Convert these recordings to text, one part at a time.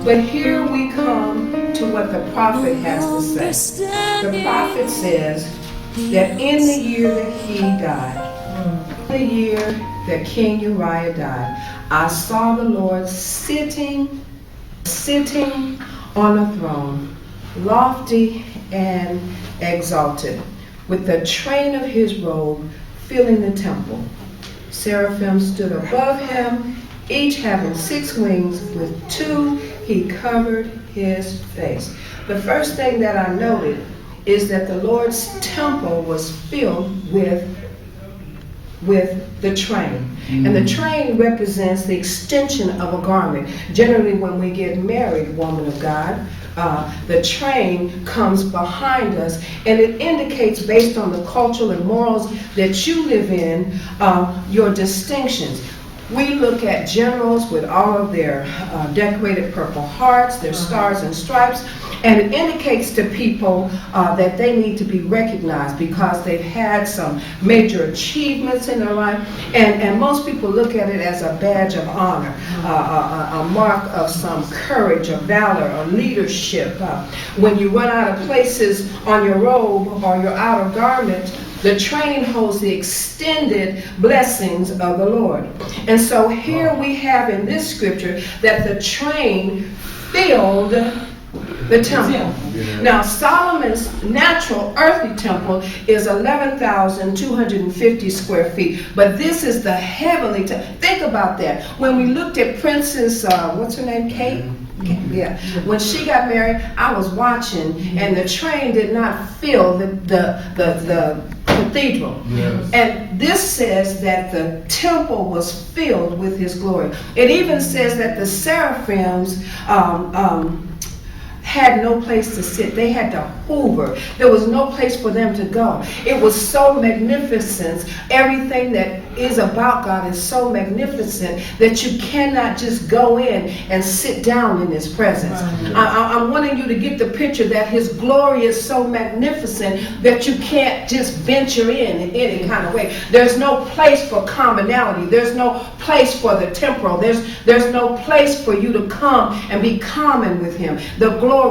But here we come to what the prophet has to say. The prophet says that in the year that he died, the year that King Uriah died, I saw the Lord sitting on a throne, lofty and exalted, with the train of his robe filling the temple. Seraphim stood above him, each having 6 wings. With 2 he covered his face. The first thing that I noted is that the Lord's temple was filled with the train. And the train represents the extension of a garment. Generally, when we get married, woman of God, the train comes behind us, and it indicates, based on the cultural and morals that you live in, your distinctions. We look at generals with all of their decorated purple hearts, their stars and stripes, and it indicates to people that they need to be recognized because they've had some major achievements in their life, and most people look at it as a badge of honor, a mark of some courage or valor or leadership. When you run out of places on your robe or your outer garment, the train holds the extended blessings of the Lord. And so here we have in this scripture that the train filled the temple. Now, Solomon's natural earthly temple is 11,250 square feet. But this is the heavenly temple. Think about that. When we looked at Princess, what's her name, Kate? Yeah. When she got married, I was watching, and the train did not fill the cathedral. Yes. And this says that the temple was filled with his glory. It even says that the seraphims had no place to sit. They had to hover. There was no place for them to go. It was so magnificent. Everything that is about God is so magnificent that you cannot just go in and sit down in his presence. I'm wanting you to get the picture that his glory is so magnificent that you can't just venture in any kind of way. There's no place for commonality. There's no place for the temporal. There's no place for you to come and be common with him. The glory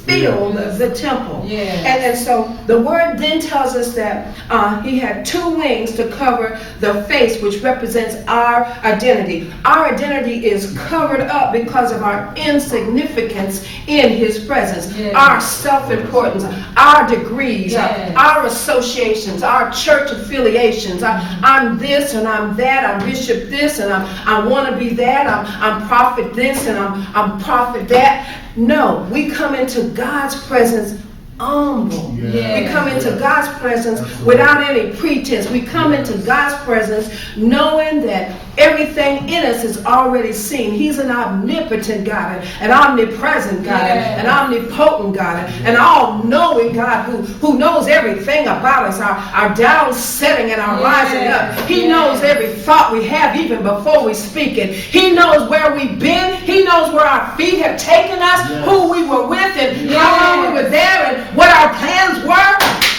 filled the temple. Yes. And so the word then tells us that he had 2 wings to cover the face, which represents our identity. Our identity is covered up because of our insignificance in his presence. Yes. Our self-importance, our degrees, our associations, our church affiliations. I'm this and I'm that. I'm bishop this and I want to be that. I'm prophet this and I'm prophet that. No, we come into God's presence humble. Yes. We come into God's presence without any pretense. We come into God's presence knowing that everything in us is already seen. He's an omnipotent God, an omnipresent God, an omnipotent God, an all-knowing God who knows everything about us, our down setting and our rising up. He knows every thought we have even before we speak it. He knows where we've been. He knows where our feet have taken us, who we were with, and how long we were there, and what our plans were.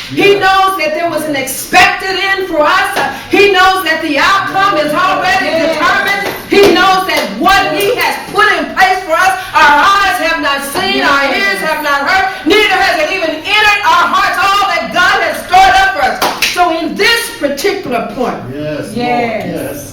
He knows that there was an expected end for us. He knows that the outcome is already determined. He knows that what he has put in place for us, our eyes have not seen, our ears have not heard, neither has it even entered our hearts all that God has stored up for us. So in this particular point,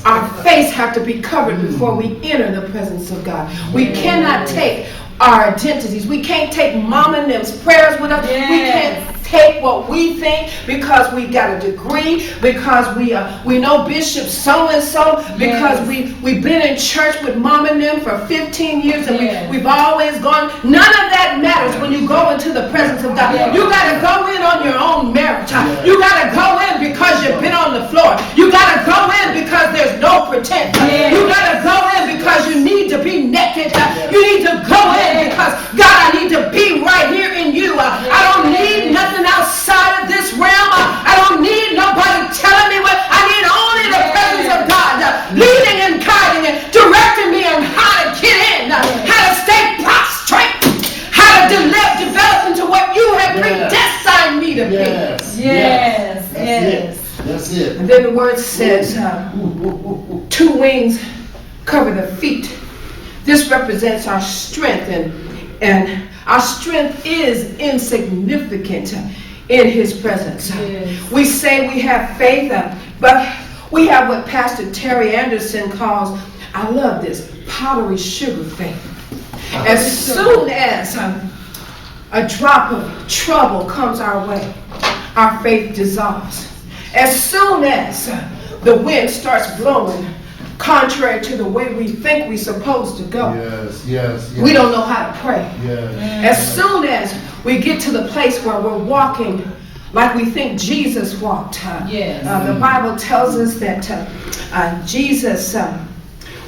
our face have to be covered before we enter the presence of God. We cannot take our identities. We can't take Mama and them's prayers with us. We can't take what we think because we got a degree, because we know Bishop so and so, because we've been in church with Mama and them for 15 years and we've always gone. None of that matters when you go into the presence of God. You got to go in on your own merit. You got to go in because you've been on the floor. You got to go in because there's no pretense. You got to go in because you need to be naked. You need to go in because God, I need to be right here in you. I don't need nothing outside of this realm. I don't need nobody telling me what. I need only the presence of God leading and guiding and directing me on how to get in, how to stay prostrate, how to develop into what you have predestined me to be. That's it. And then the word says 2 wings cover the feet. This represents our strength, and our strength is insignificant in his presence. Yes. We say we have faith, but we have what Pastor Terry Anderson calls, I love this, powdery sugar faith. As soon as a drop of trouble comes our way, our faith dissolves. As soon as the wind starts blowing contrary to the way we think we're supposed to go, yes. We don't know how to pray. Yes. As soon as we get to the place where we're walking like we think Jesus walked, the Bible tells us that Jesus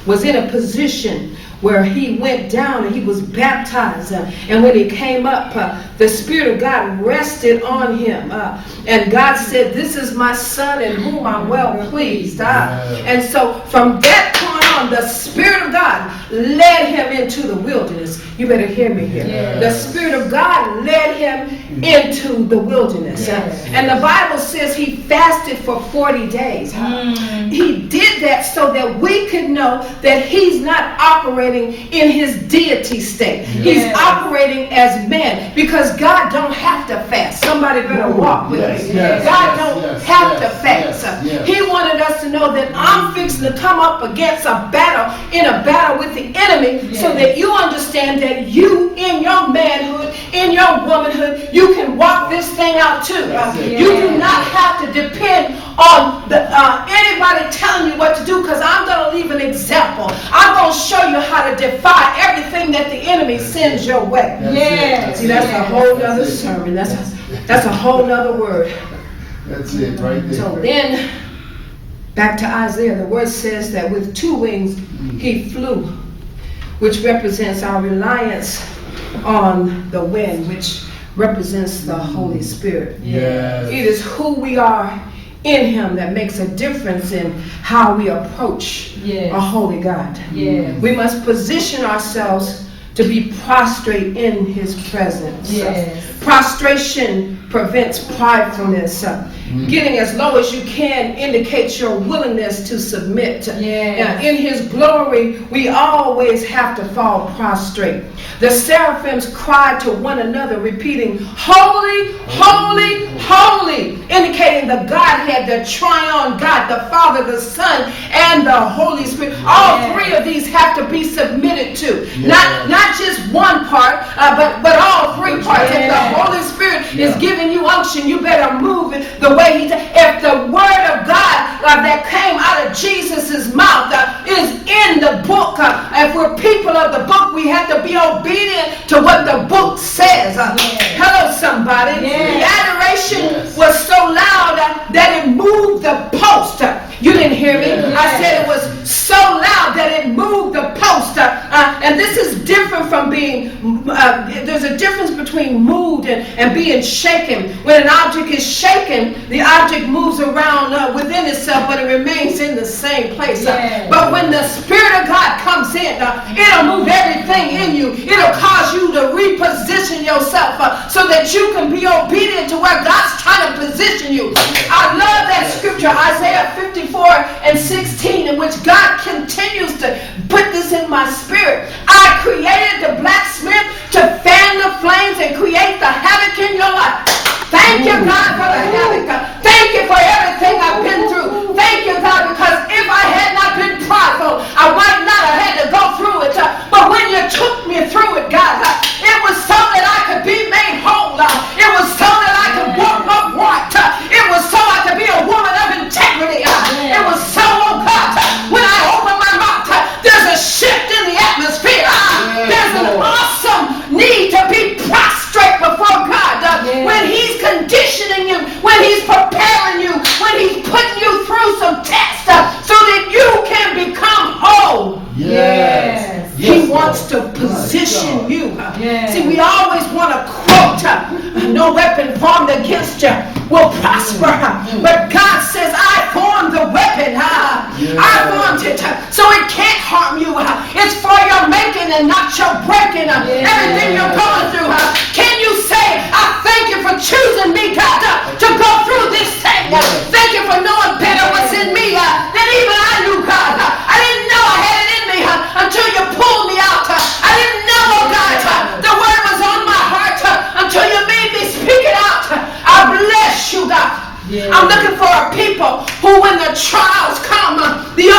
was in a position where he went down and he was baptized. And when he came up, the Spirit of God rested on him. And God said, "This is my son in whom I'm well pleased." And so from that point on, the Spirit of God led him into the wilderness. You better hear me here. The Spirit of God led him into the wilderness. And the Bible says he fasted for 40 days. He did that so that we could know that he's not operating in his deity state. He's operating as man, because God don't have to fast. Somebody better walk with me. God don't have to fast. He wanted us to know that I'm fixing to come up against a battle with the enemy, so that you understand that you, in your manhood, in your womanhood, you can walk this thing out too. You do not have to depend on anybody telling you what to do, because I'm going to leave an example. I'm going to show you how to defy everything that the enemy sends your way. See, that's a whole nother sermon. That's a whole nother word. That's it right there. So then, back to Isaiah, the word says that with 2 wings he flew, which represents our reliance on the wind, which represents the Holy Spirit. It is who we are in him that makes a difference in how we approach a holy God. We must position ourselves to be prostrate in his presence. Prostration prevents pridefulness. Getting as low as you can indicates your willingness to submit. In his glory, we always have to fall prostrate. The seraphims cried to one another, repeating, "Holy, holy, holy," indicating the Godhead, the triune God, the Father, the Son, and the Holy Spirit. All 3 of these have to be submitted to. Not just one part, but all 3 parts. If the Holy Spirit is giving you unction, you better move it the way he does. If the word of God that came out of Jesus' mouth is in the book, if we're people of the book, we have to be obedient to what the book says. Hello, somebody. The adoration was so loud that it moved the post. You didn't hear me. I said it was so loud that it moved the post. And this is different from being, there's a difference between moved and being shaken. When an object is shaken, the object moves around within itself, but it remains in the same place. But when the Spirit of God comes in, it'll move everything in you. It'll cause you to reposition yourself so that you can be obedient to where God's trying to position you. I love that scripture, Isaiah 54:16, in which God continues to put this in my spirit. I created the blacksmith to fan the flames and create the havoc in your life. Thank you, God, for the havoc. Thank you for everything I've been through. Thank you, God, because if I had not been prideful, I might not have had to go through it. But when you took me through it, God, it was so that I could be made whole. It was so that I could walk upright. It was so I could be a woman of integrity. It was so, oh God, when I open my mouth, there's a shift in the atmosphere. There's an awesome need to be prostrate before God. When he's conditioning you, when he's preparing you, when he's putting you through some tests so that you can become whole. He wants to position you. See, we always want to quote, "No weapon formed against you will prosper." But God says, "I formed the weapon. I formed it, so it can't harm you. It's for your making and not your breaking. Everything you're going through, can you say, I thank you for choosing me, God, to go through this thing. Thank you for knowing better what's in me than even I knew, God. I didn't know I had it in me until you pulled me out who when the trials come, the